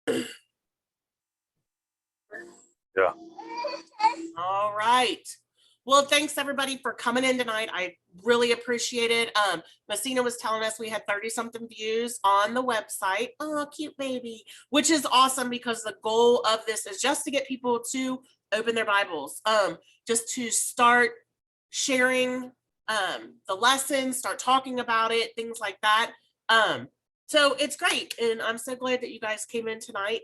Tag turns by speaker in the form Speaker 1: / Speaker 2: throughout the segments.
Speaker 1: Yeah.
Speaker 2: All right. Well, thanks everybody for coming in tonight. I really appreciate it. Messina was telling us we had 30 something views on the website. Oh, cute baby, which is awesome because the goal of this is just to get people to open their Bibles, just to start sharing the lessons, start talking about it, things like that. So it's great. And I'm so glad that you guys came in tonight.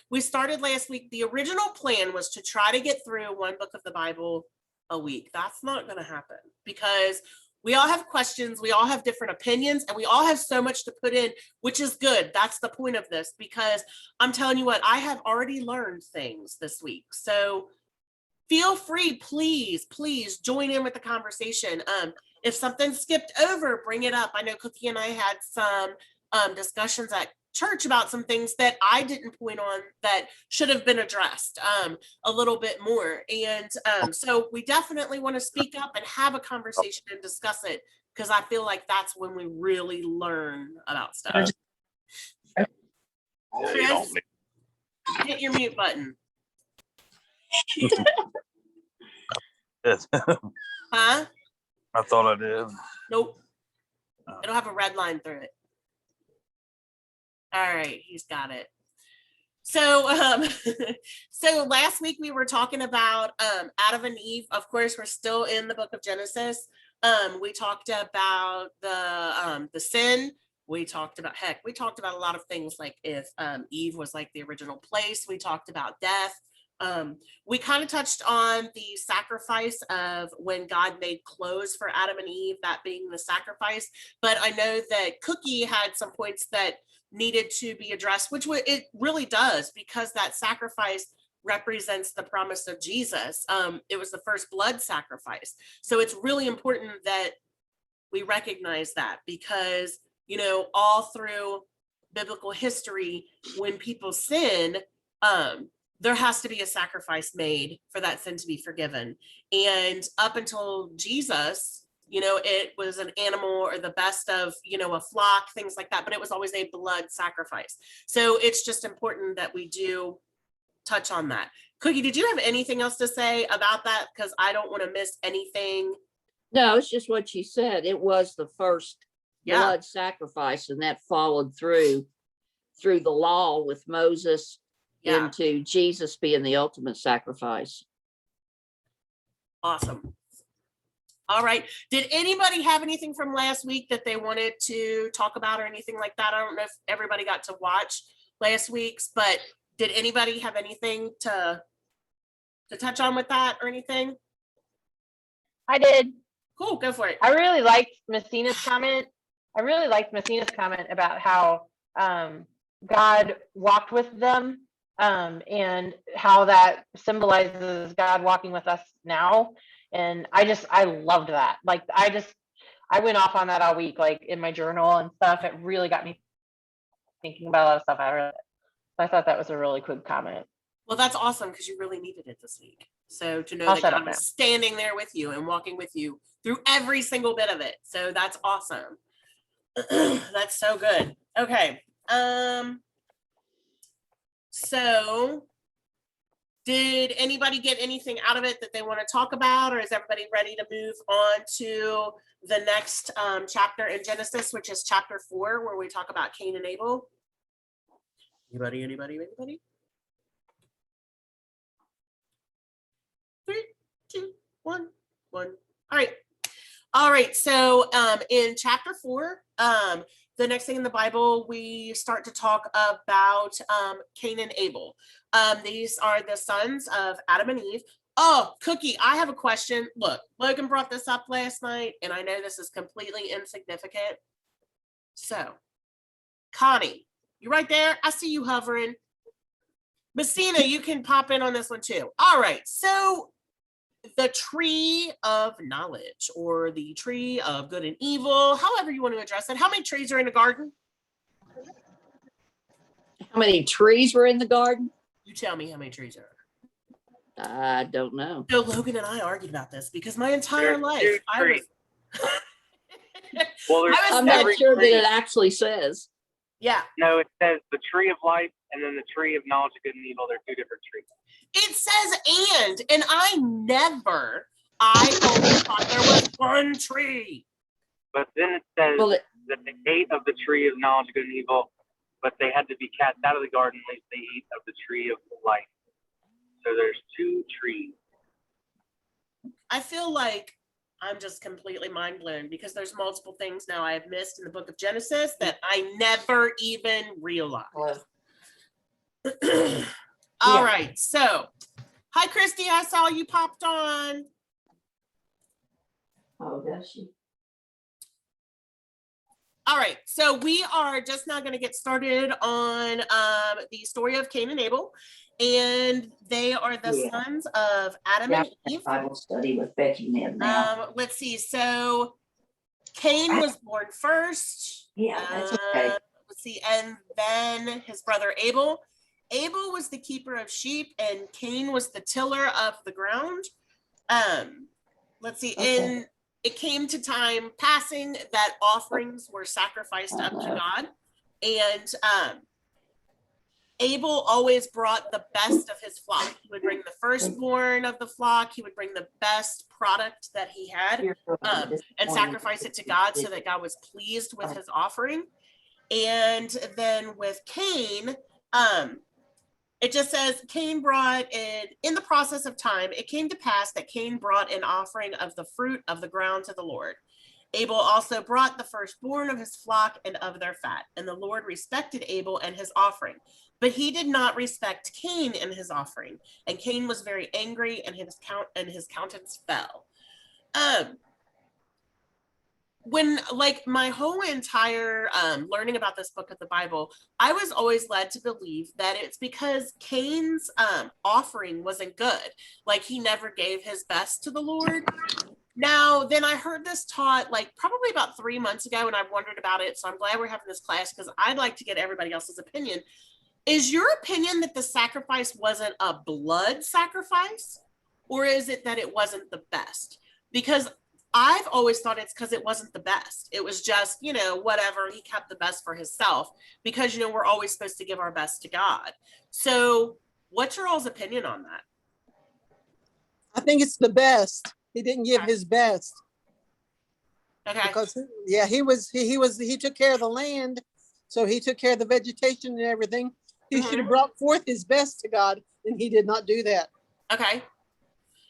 Speaker 2: We started last week. The original plan was to try to get through one book of the Bible a week. That's not going to happen because we all have questions, we all have different opinions, and we all have so much to put in, which is good. That's the point of this, because I'm telling you what, I have already learned things this week. So feel free, please join in with the conversation. If something skipped over, bring it up. I know Cookie and I had some discussions at church about some things that I didn't point on that should have been addressed a little bit more. And so we definitely want to speak up and have a conversation and discuss it, because I feel like that's when we really learn about stuff. Chris, hit your mute button. Huh?
Speaker 1: I thought I did.
Speaker 2: Nope. It'll have a red line through it. All right, he's got it. So so last week we were talking about Adam and Eve. Of course, we're still in the book of Genesis. We talked about the sin. We talked about a lot of things, like if Eve was like the original place. We talked about death. We kind of touched on the sacrifice of when God made clothes for Adam and Eve, that being the sacrifice. But I know that Cookie had some points that needed to be addressed, which it really does, because that sacrifice represents the promise of Jesus. It was the first blood sacrifice. So it's really important that we recognize that, because, you know, all through biblical history, when people sin, there has to be a sacrifice made for that sin to be forgiven. And up until Jesus, you know, it was an animal or the best of, you know, a flock, things like that, but it was always a blood sacrifice. So it's just important that we do touch on that. Cookie, did you have anything else to say about that? Because I don't want to miss anything.
Speaker 3: No, it's just what she said. It was the first blood sacrifice, and that followed through the law with Moses into Jesus being the ultimate sacrifice.
Speaker 2: Awesome. All right. Did anybody have anything from last week that they wanted to talk about or anything like that? I don't know if everybody got to watch last week's, but did anybody have anything to touch on with that or anything?
Speaker 4: I did.
Speaker 2: Cool, go for it.
Speaker 4: I really liked Messina's comment. About how God walked with them, and how that symbolizes God walking with us now. And I loved that. Like, I went off on that all week, like in my journal and stuff. It really got me thinking about a lot of stuff. I thought that was a really good comment.
Speaker 2: Well, that's awesome, because you really needed it this week. So to know that God was standing there with you and walking with you through every single bit of it. So that's awesome. That's so good. Okay. So did anybody get anything out of it that they want to talk about, or is everybody ready to move on to the next chapter in Genesis, which is chapter 4, where we talk about Cain and Abel? Anybody? 3, 2, 1. All right. So in chapter 4, the next thing in the Bible, we start to talk about Cain and Abel. These are the sons of Adam and Eve. Oh, Cookie, I have a question. Look, Logan brought this up last night, and I know this is completely insignificant. So, Connie, you right there? I see you hovering. Messina, you can pop in on this one too. All right. So, the tree of knowledge, or the tree of good and evil, however you want to address it. How many trees are in the garden?
Speaker 3: How many trees were in the garden?
Speaker 2: You tell me how many trees are.
Speaker 3: I don't know.
Speaker 2: So Logan and I argued about this, because my entire life I was
Speaker 5: Well,
Speaker 3: I'm not sure that it actually says.
Speaker 2: Yeah.
Speaker 5: No, it says the tree of life
Speaker 1: and then the tree of knowledge of good and evil, they're two different trees.
Speaker 2: It says and I always thought there was one tree.
Speaker 1: But then it says
Speaker 3: Well,
Speaker 1: that they ate of the tree of knowledge of good and evil, but they had to be cast out of the garden lest they eat of the tree of life. So there's two trees.
Speaker 2: I feel like I'm just completely mind blown because there's multiple things now I have missed in the book of Genesis that I never even realized. All right. So, hi, Christy. I saw you popped on.
Speaker 3: Oh, does she?
Speaker 2: All right. So we are just now going to get started on the story of Cain and Abel. And they are the sons of Adam and Eve.
Speaker 3: Bible study with Becky and Ed now.
Speaker 2: Let's see. So Cain was born first.
Speaker 3: Yeah, that's okay.
Speaker 2: Let's see. And then his brother Abel. Abel was the keeper of sheep, and Cain was the tiller of the ground. Let's see.
Speaker 3: Okay.
Speaker 2: It came to time passing that offerings were sacrificed up to God. And Abel always brought the best of his flock. He would bring the firstborn of the flock. He would bring the best product that he had and sacrifice it to God so that God was pleased with his offering. And then with Cain, it just says Cain brought in the process of time, it came to pass that Cain brought an offering of the fruit of the ground to the Lord. Abel also brought the firstborn of his flock and of their fat, and the Lord respected Abel and his offering. But he did not respect Cain and his offering, and Cain was very angry, and his countenance fell. When like my whole entire learning about this book of the Bible, I was always led to believe that it's because Cain's offering wasn't good. Like he never gave his best to the Lord. Now, then I heard this taught like probably about 3 months ago, and I wondered about it. So I'm glad we're having this class because I'd like to get everybody else's opinion. Is your opinion that the sacrifice wasn't a blood sacrifice, or is it that it wasn't the best? Because I've always thought it's because it wasn't the best. It was just, whatever. He kept the best for himself because, we're always supposed to give our best to God. So what's your all's opinion on that?
Speaker 5: I think it's the best. He didn't give his best.
Speaker 2: Okay.
Speaker 5: Because he took care of the land. So he took care of the vegetation and everything. He should have brought forth his best to God, and he did not do that.
Speaker 2: Okay.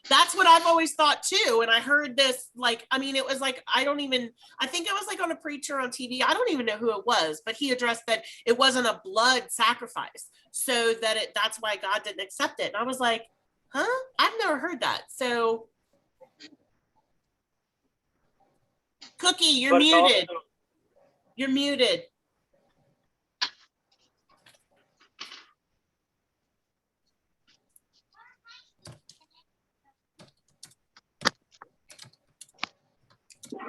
Speaker 2: That's what I've always thought too. And I heard this, it was like, I think it was like on a preacher on TV. I don't even know who it was, but he addressed that it wasn't a blood sacrifice. So that's why God didn't accept it. And I was like, huh? I've never heard that. So Cookie, you're muted. You're muted. I'm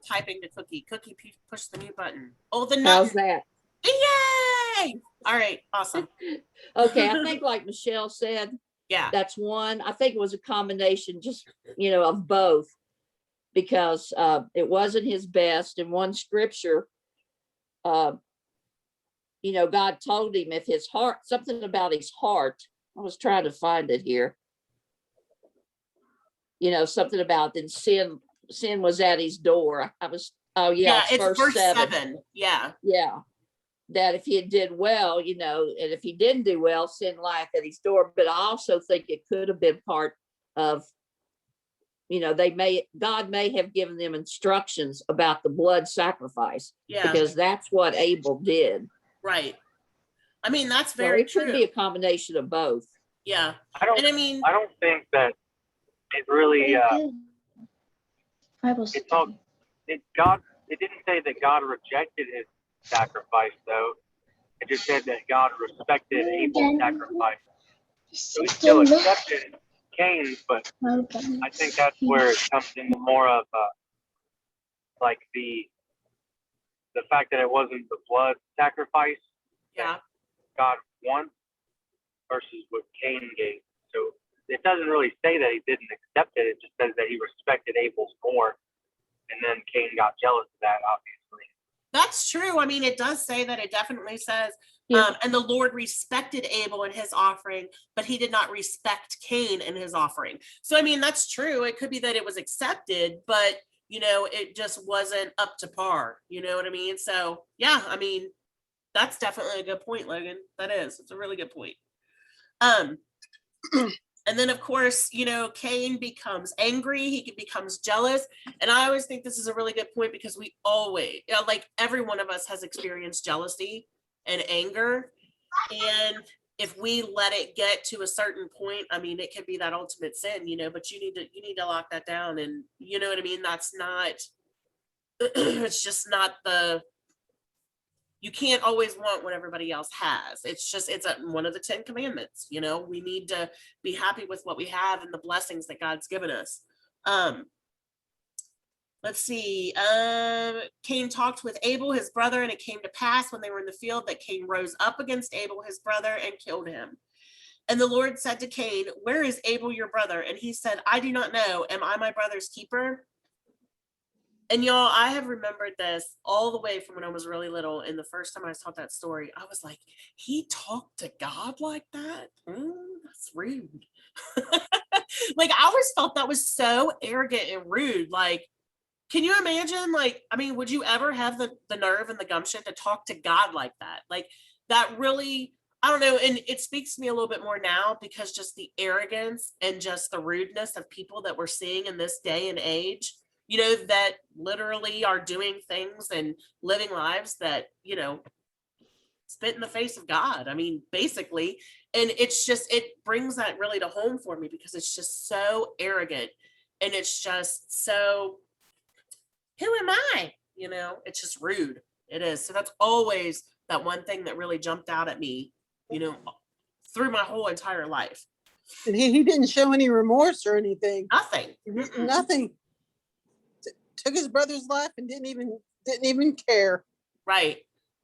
Speaker 2: typing to Cookie. Cookie, push the mute button. Oh, the
Speaker 3: How's that?
Speaker 2: Yay! All right, awesome.
Speaker 3: Okay, I think like Michelle said,
Speaker 2: Yeah.
Speaker 3: that's one. I think it was a combination just, of both, because it wasn't his best. In one scripture, God told him if his heart, something about his heart, I was trying to find it here. Something about then sin was at his door. It's
Speaker 2: verse 7. Yeah.
Speaker 3: Yeah. That if he did well, and if he didn't do well, sin lieth at his door. But I also think it could have been part of, God may have given them instructions about the blood sacrifice.
Speaker 2: Yeah.
Speaker 3: Because that's what Abel did.
Speaker 2: Right. That's very true.
Speaker 3: It could be a combination of both.
Speaker 2: Yeah.
Speaker 1: I don't think that it really
Speaker 6: Bible study.
Speaker 1: It didn't say that God rejected his sacrifice, though. It just said that God respected Abel's sacrifice. So he still accepted Cain's, but I think that's where it comes into more of the fact that it wasn't the blood sacrifice
Speaker 2: Yeah.
Speaker 1: God wants versus what Cain gave. So it doesn't really say that he didn't accept it. It just says that he respected Abel's more. And then Cain got jealous of that, obviously.
Speaker 2: That's true. It does say that. It definitely says
Speaker 3: Yeah.
Speaker 2: And the Lord respected Abel and his offering, but he did not respect Cain and his offering. So, I mean, that's true. It could be that it was accepted, but, you know, it just wasn't up to par. You know what I mean? So, yeah, I mean, that's definitely a good point, Logan. That is. It's a really good point. And then, of course, you know, Cain becomes angry. He becomes jealous. And I always think this is a really good point because we always, you know, like every one of us has experienced jealousy and anger. And if we let it get to a certain point, I mean, it can be that ultimate sin, you know, but you need to lock that down. And you know what I mean? That's not, it's just not you can't always want what everybody else has. It's just, it's one of the 10 commandments. You know, we need to be happy with what we have and the blessings that God's given us. Let's see. Cain talked with Abel, his brother, and it came to pass when they were in the field that Cain rose up against Abel, his brother, and killed him. And the Lord said to Cain, "Where is Abel, your brother?" And he said, "I do not know. Am I my brother's keeper?" And y'all, I have remembered this all the way from when I was really little. And the first time I was taught that story, I was like, he talked to God like that? That's rude. Like, I always felt that was so arrogant and rude. Like, can you imagine? Like, I mean, would you ever have the nerve and the gumption to talk to God like that? Like, that really, I don't know. And it speaks to me a little bit more now because just the arrogance and just the rudeness of people that we're seeing in this day and age, you know, that literally are doing things and living lives that, you know, spit in the face of God. I mean, basically. And it's just, it brings that really to home for me because it's just so arrogant and it's just so, who am I? You know, it's just rude. It is. So that's always that one thing that really jumped out at me, you know, through my whole entire life.
Speaker 5: And he didn't show any remorse or anything.
Speaker 2: Nothing.
Speaker 5: Nothing. Took his brother's life and didn't even care.
Speaker 2: Right.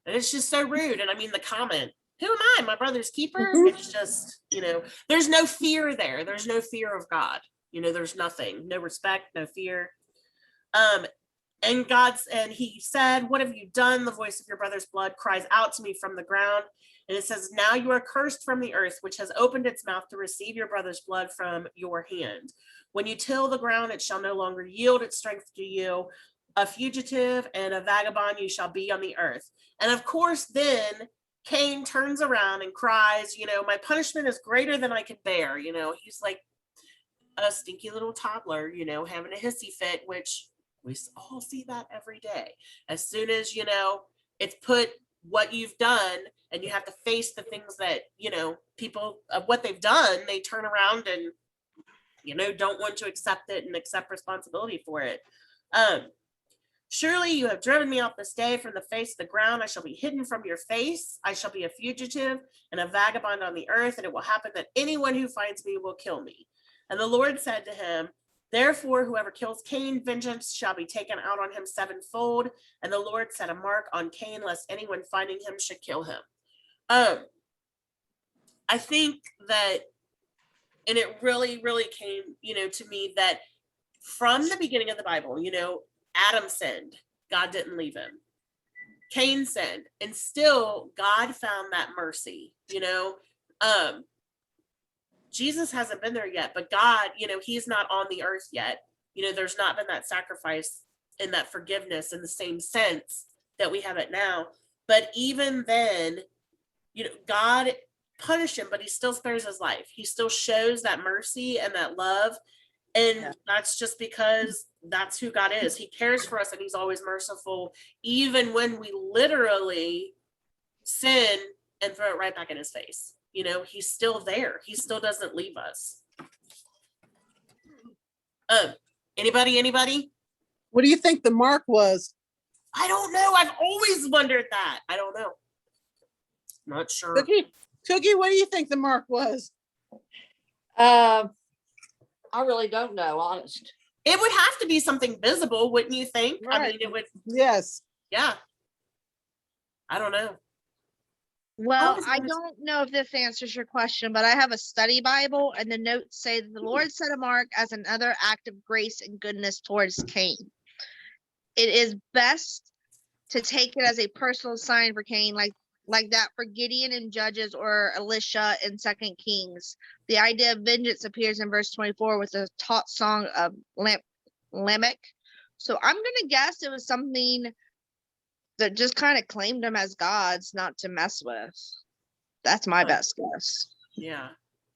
Speaker 2: And it's just so rude. And I mean, the comment, who am I? My brother's keeper? It's just, you know, there's no fear there. There's no fear of God. You know, there's nothing, no respect, no fear. And he said, "What have you done? The voice of your brother's blood cries out to me from the ground." And it says, "Now you are cursed from the earth, which has opened its mouth to receive your brother's blood from your hand. When you till the ground, it shall no longer yield its strength to you. A fugitive and a vagabond you shall be on the earth." And of course, then Cain turns around and cries, you know, "My punishment is greater than I can bear." You know, he's like a stinky little toddler, you know, having a hissy fit, which we all see that every day. As soon as, you know, it's put what you've done and you have to face the things that, you know, people of what they've done, they turn around and, you know, don't want to accept it and accept responsibility for it. "Surely you have driven me off this day from the face of the ground. I shall be hidden from your face. I shall be a fugitive and a vagabond on the earth. And it will happen that anyone who finds me will kill me." And the Lord said to him, "Therefore, whoever kills Cain, vengeance shall be taken out on him sevenfold." And the Lord set a mark on Cain, lest anyone finding him should kill him. I think that, and it really, really came, you know, to me that from the beginning of the Bible, you know, Adam sinned, God didn't leave him. Cain sinned, and still God found that mercy, you know. Jesus hasn't been there yet, but God, you know, he's not on the earth yet. You know, there's not been that sacrifice and that forgiveness in the same sense that we have it now. But even then, you know, God punished him, but he still spares his life. He still shows that mercy and that love. And that's just because that's who God is. He cares for us and he's always merciful, even when we literally sin and throw it right back in his face. You know, he's still there. He still doesn't leave us. Anybody?
Speaker 5: What do you think the mark was?
Speaker 2: I don't know. I've always wondered that. I don't know. Not sure.
Speaker 5: Cookie, what do you think the mark was?
Speaker 3: I really don't know, honest.
Speaker 2: It would have to be something visible, wouldn't you think?
Speaker 5: Right.
Speaker 2: I mean, it would.
Speaker 5: Yes.
Speaker 2: Yeah. I don't know.
Speaker 6: Well, I don't know if this answers your question, but I have a study Bible, and the notes say that the Lord set a mark as another act of grace and goodness towards Cain. It is best to take it as a personal sign for Cain, like like that for Gideon in Judges or Elisha in Second Kings. The idea of vengeance appears in verse 24 with the taught song of Lamech. So I'm gonna guess it was something that just kind of claimed them as gods, not to mess with. That's my best guess.
Speaker 2: Yeah.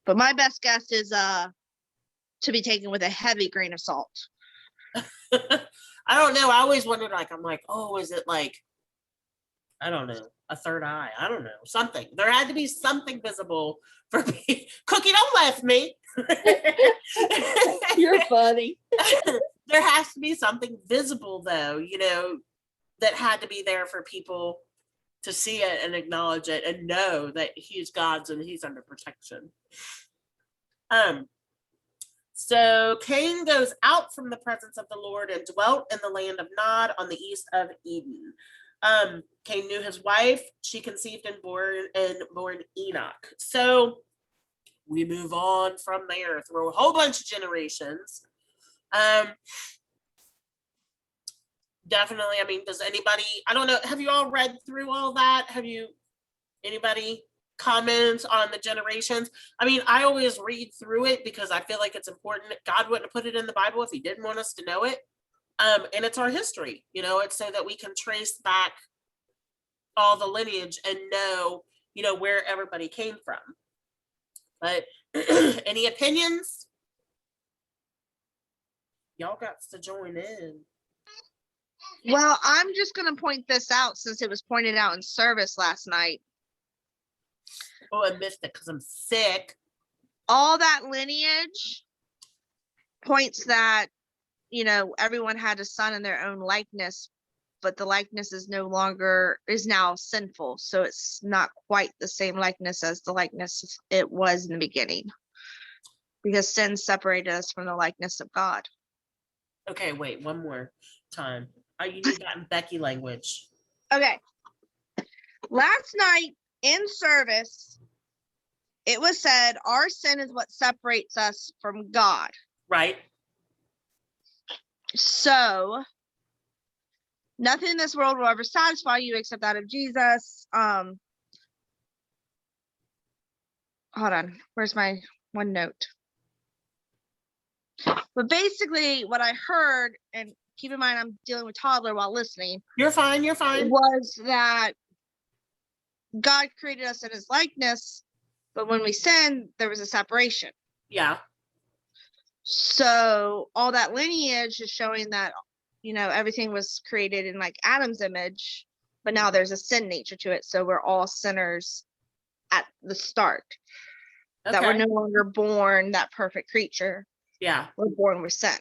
Speaker 6: But my best guess is to be taken with a heavy grain of salt.
Speaker 2: I don't know. I always wondered, like, I'm like, oh, is it like, I don't know, a third eye? I don't know, something. There had to be something visible for me. Cookie, don't laugh at me.
Speaker 3: You're funny.
Speaker 2: There has to be something visible, though, you know, that had to be there for people to see it and acknowledge it and know that he's God's and he's under protection. So Cain goes out from the presence of the Lord and dwelt in the land of Nod on the east of Eden. Cain knew his wife, she conceived and born Enoch. So we move on from there through a whole bunch of generations. Definitely, I mean, does anybody, I don't know, have you all read through all that? Anybody comments on the generations? I mean, I always read through it because I feel like it's important. God wouldn't have put it in the Bible if he didn't want us to know it. And it's our history, you know, it's so that we can trace back all the lineage and know, you know, where everybody came from. But any opinions? Y'all got to join in.
Speaker 6: Well, I'm just going to point this out since it was pointed out in service last night.
Speaker 2: Oh, I missed it because I'm sick.
Speaker 6: All that lineage points that, you know, everyone had a son in their own likeness, but the likeness is now sinful. So it's not quite the same likeness as the likeness it was in the beginning, because sin separated us from the likeness of God.
Speaker 2: Okay, wait, one more time. You need that in Becky language.
Speaker 6: Okay. Last night in service, it was said our sin is what separates us from God.
Speaker 2: Right.
Speaker 6: So nothing in this world will ever satisfy you except that of Jesus. Hold on. Where's my one note? But basically what I heard, and keep in mind I'm dealing with toddler while listening.
Speaker 2: You're fine.
Speaker 6: Was that God created us in his likeness, but when we sinned, there was a separation.
Speaker 2: Yeah.
Speaker 6: So all that lineage is showing that, you know, everything was created in like Adam's image, but now there's a sin nature to it. So we're all sinners at the start.
Speaker 2: Okay.
Speaker 6: That we're no longer born that perfect creature.
Speaker 2: Yeah.
Speaker 6: We're born with sin.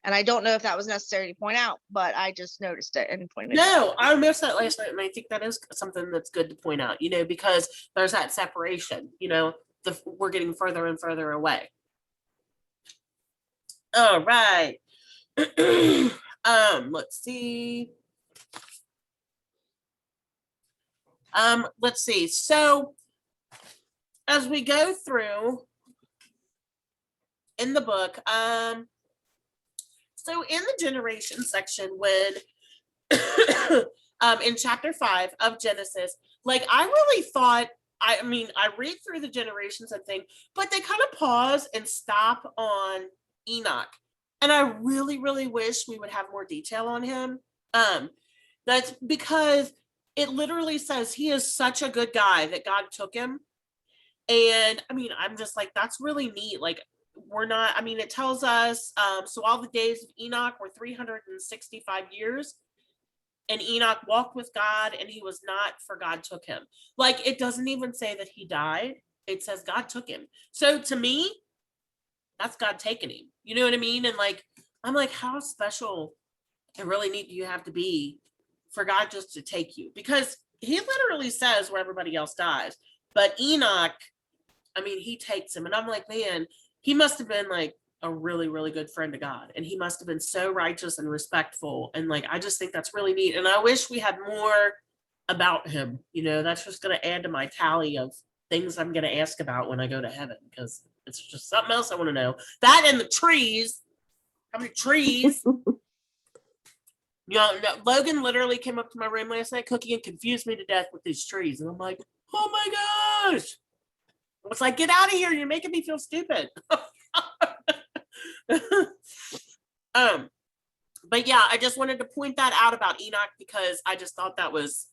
Speaker 6: And I don't know if that was necessary to point out, but I just noticed it and pointed it out.
Speaker 2: No, I missed that last night, and I think that is something that's good to point out, you know, because there's that separation, you know, we're getting further and further away. All right. Let's see. Let's see. So as we go through in the book, so in the generation section, when in chapter 5 of Genesis, like I really thought, I mean, I read through the generations and thing, but they kind of pause and stop on Enoch. And I really, really wish we would have more detail on him. That's because it literally says he is such a good guy that God took him. And I mean, I'm just like, that's really neat. Like, we're not, I mean, it tells us, so all the days of Enoch were 365 years, and Enoch walked with God, and he was not, for God took him. Like, it doesn't even say that he died. It says God took him. So to me, that's God taking him. You know what I mean? And like, I'm like, how special and really neat do you have to be for God just to take you? Because he literally says where everybody else dies. But Enoch, I mean, he takes him. And I'm like, man, he must have been like a really, really good friend to God. And he must have been so righteous and respectful. And like, I just think that's really neat. And I wish we had more about him. You know, that's just going to add to my tally of things I'm going to ask about when I go to heaven, because it's just something else I want to know. That and the trees. How many trees? You know, Logan literally came up to my room last night, Cookie, and confused me to death with these trees. And I'm like, oh my gosh. I was like, get out of here. You're making me feel stupid. But yeah, I just wanted to point that out about Enoch because I just thought that was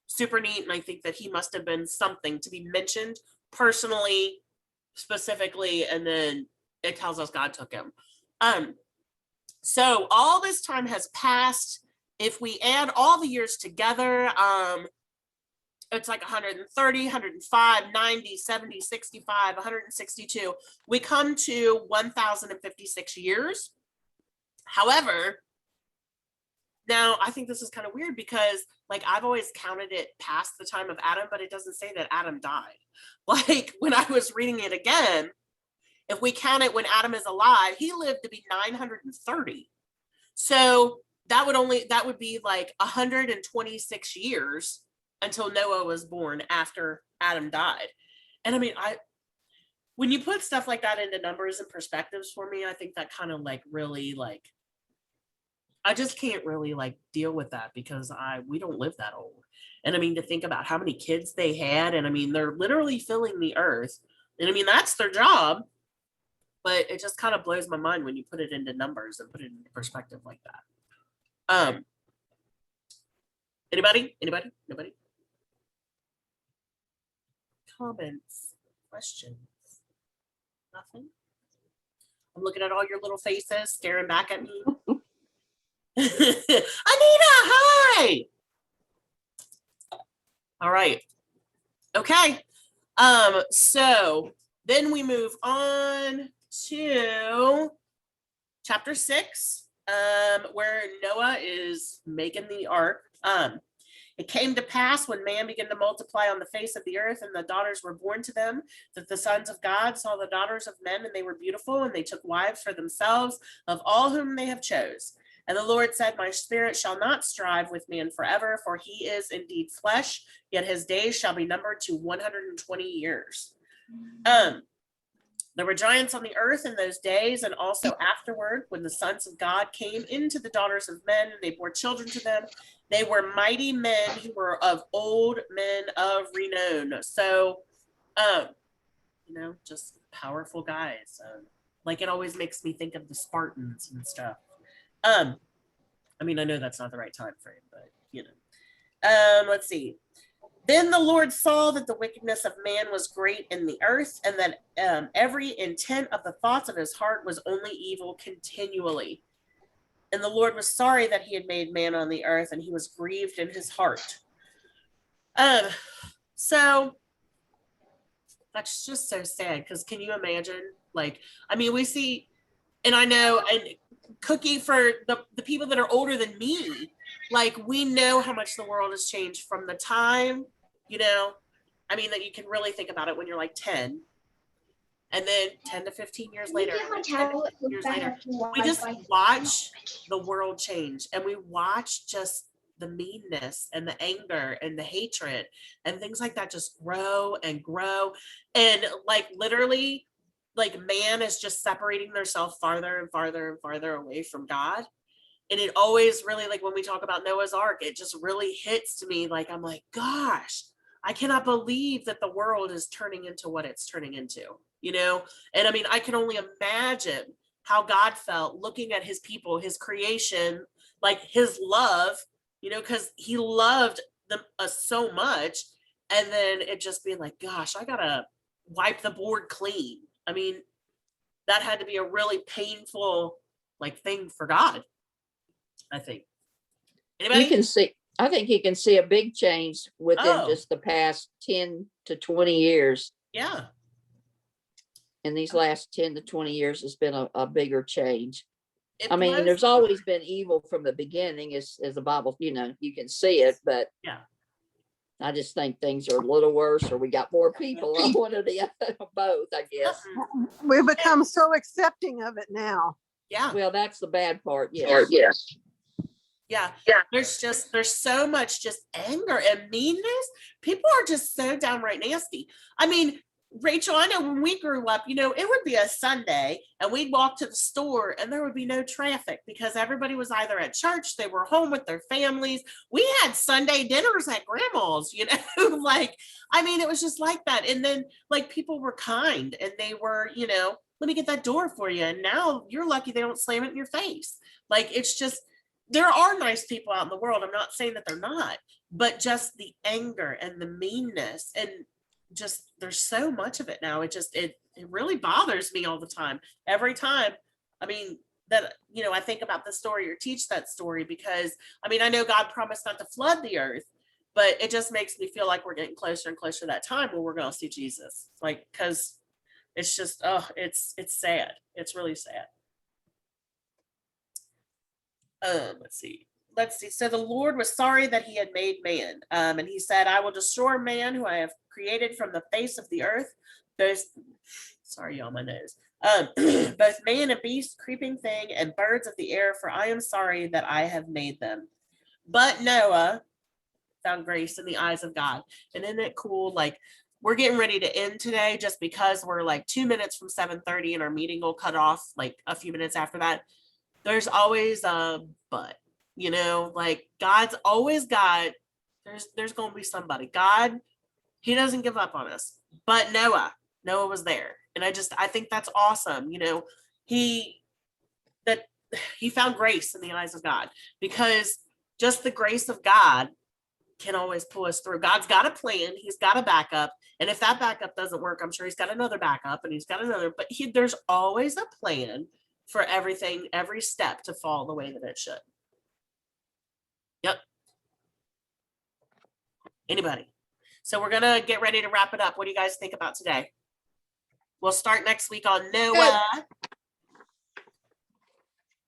Speaker 2: super neat. And I think that he must have been something to be mentioned personally, specifically, and then it tells us God took him. So all this time has passed. If we add all the years together, it's like 130, 105, 90, 70, 65, 162. We come to 1,056 years. However, now I think this is kind of weird because like I've always counted it past the time of Adam, but it doesn't say that Adam died. Like when I was reading it again, if we count it when Adam is alive, he lived to be 930. So that would be like 126 years until Noah was born after Adam died. And I mean, when you put stuff like that into numbers and perspectives for me, I think that kind of like really like, I just can't really like deal with that because we don't live that old. And I mean, to think about how many kids they had, and I mean, they're literally filling the earth. And I mean, that's their job. But it just kind of blows my mind when you put it into numbers and put it into perspective like that. Anybody? Comments, questions? Nothing? I'm looking at all your little faces staring back at me. Anita, hi! All right. Okay. So then we move on to chapter 6, where Noah is making the ark. It came to pass when man began to multiply on the face of the earth and the daughters were born to them, that the sons of God saw the daughters of men and they were beautiful, and they took wives for themselves of all whom they have chose. And the Lord said, my spirit shall not strive with man forever, for he is indeed flesh, yet his days shall be numbered to 120 years. There were giants on the earth in those days, and also afterward, when the sons of God came into the daughters of men, and they bore children to them. They were mighty men who were of old, men of renown. So, just powerful guys. Like it always makes me think of the Spartans and stuff. I mean, I know that's not the right time frame, but let's see. Then the Lord saw that the wickedness of man was great in the earth, and that every intent of the thoughts of his heart was only evil continually. And the Lord was sorry that he had made man on the earth, and he was grieved in his heart. So that's just so sad, because can you imagine? Like, I mean, we see, and I know, and Cookie, for the people that are older than me, like we know how much the world has changed from the time, I mean, that you can really think about it when you're like 10. And then 10 to 15 years later, we just watch the world change, and we watch just the meanness and the anger and the hatred and things like that just grow and grow. And like literally, like man is just separating themselves farther and farther and farther away from God. And it always really, like when we talk about Noah's Ark, it just really hits to me. Like, I'm like, gosh, I cannot believe that the world is turning into what it's turning into, And I mean, I can only imagine how God felt looking at his people, his creation, like his love, because he loved them so much. And then it just being like, gosh, I gotta wipe the board clean. I mean, that had to be a really painful thing for God, I think. Anybody?
Speaker 3: I think you can see a big change within just the past 10 to 20 years.
Speaker 2: Yeah.
Speaker 3: In these last 10 to 20 years has been a bigger change. I mean, there's always been evil from the beginning, as the Bible, you can see it, but
Speaker 2: yeah,
Speaker 3: I just think things are a little worse, or we got more people. One or the other, both, I guess.
Speaker 5: We've become so accepting of it now.
Speaker 2: Yeah.
Speaker 3: Well, that's the bad part. Yes.
Speaker 2: Yeah. There's so much just anger and meanness. People are just so downright nasty. I mean, Rachel, I know when we grew up, it would be a Sunday and we'd walk to the store and there would be no traffic because everybody was either at church, they were home with their families. We had Sunday dinners at grandma's, like, I mean, it was just like that. And then like people were kind and they were, let me get that door for you. And now you're lucky they don't slam it in your face. Like, it's just, there are nice people out in the world. I'm not saying that they're not, but just the anger and the meanness and just there's so much of it now. It just it really bothers me all the time. Every time, I mean, that I think about the story or teach that story because I mean I know God promised not to flood the earth, but it just makes me feel like we're getting closer and closer to that time where we're going to see Jesus. Like, because it's just it's sad. It's really sad. Let's see. So the Lord was sorry that he had made man. And he said, I will destroy man who I have created from the face of the earth. Sorry, y'all, my nose. Both man and beast, creeping thing, and birds of the air, for I am sorry that I have made them. But Noah found grace in the eyes of God. And isn't it cool? Like, we're getting ready to end today just because we're like 2 minutes from 7:30 and our meeting will cut off like a few minutes after that. There's always a but. Like God's always got, there's going to be somebody. God, he doesn't give up on us, but Noah was there. And I think that's awesome. He found grace in the eyes of God because just the grace of God can always pull us through. God's got a plan. He's got a backup. And if that backup doesn't work, I'm sure he's got another backup and he's got another, but there's always a plan for everything, every step to fall the way that it should. Yep. Anybody? So we're gonna get ready to wrap it up. What do you guys think about today? We'll start next week on Noah.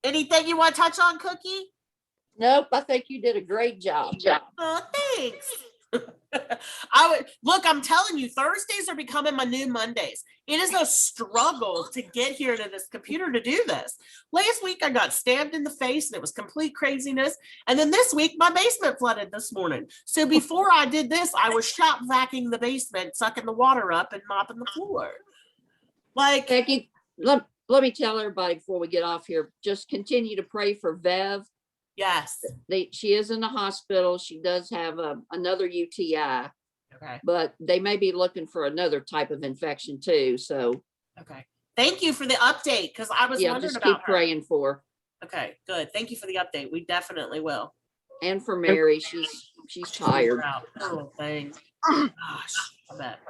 Speaker 2: Anything you want to touch on, Cookie?
Speaker 3: Nope, I think you did a great job.
Speaker 2: Oh, thanks. I'm telling you, Thursdays are becoming my new Mondays. It is a struggle to get here to this computer to do this. Last week I got stabbed in the face and it was complete craziness. And then this week my basement flooded this morning. So before I did this, I was shop vacuuming the basement, sucking the water up and mopping the floor. Like,
Speaker 3: Becky, let me tell everybody before we get off here, just continue to pray for Vev.
Speaker 2: yes.
Speaker 3: She is in the hospital. She does have another UTI,
Speaker 2: Okay.
Speaker 3: but they may be looking for another type of infection too. So
Speaker 2: Okay. Thank you for the update because I was wondering
Speaker 3: just
Speaker 2: about
Speaker 3: keep
Speaker 2: her.
Speaker 3: praying for her.
Speaker 2: Okay, good. Thank you for the update. We definitely will.
Speaker 3: And for Mary, she's tired.
Speaker 2: Oh, thing. Gosh, I bet.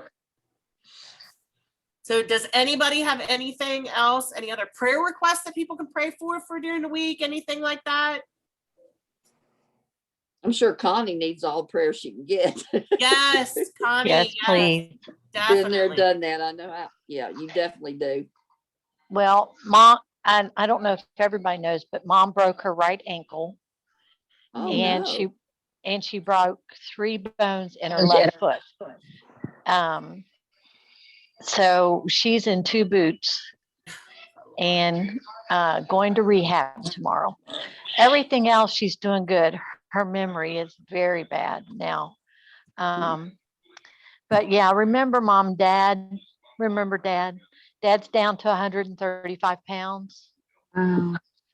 Speaker 2: So does anybody have anything else? Any other prayer requests that people can pray for during the week? Anything like that?
Speaker 3: I'm sure Connie needs all the prayer she can get.
Speaker 2: Yes, Connie.
Speaker 7: Yes, please.
Speaker 2: Definitely.
Speaker 3: Been there, done that. I know how. Yeah, you definitely do.
Speaker 7: Well, Mom, and I don't know if everybody knows, but Mom broke her right ankle
Speaker 3: Oh,
Speaker 7: and
Speaker 3: no.
Speaker 7: she broke 3 bones in her left foot. So she's in 2 boots and going to rehab tomorrow. Everything else she's doing good. Her memory is very bad now. But yeah, remember Mom, Dad, Dad's down to 135 pounds.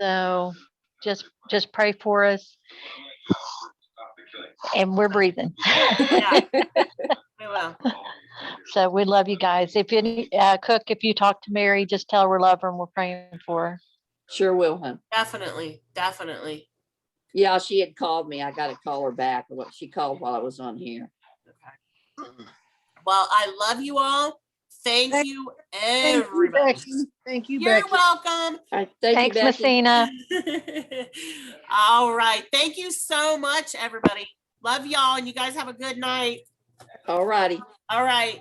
Speaker 7: So just pray for us. And we're breathing.
Speaker 2: Yeah, we will.
Speaker 7: So we love you guys. If any Cook, if you talk to Mary, just tell her we love her and we're praying for her.
Speaker 3: Sure will, hon.
Speaker 2: Definitely.
Speaker 3: Yeah, she had called me. I got to call her back. She called while I was on here.
Speaker 2: Okay. Well, I love you all. Thank you, everybody.
Speaker 5: Thank you,
Speaker 2: You're
Speaker 5: Becky.
Speaker 2: welcome.
Speaker 3: All right,
Speaker 7: Thanks,
Speaker 3: you, Becky.
Speaker 7: Messina.
Speaker 2: All right. Thank you so much, everybody. Love y'all, and you guys have a good night.
Speaker 3: All righty.
Speaker 2: All right.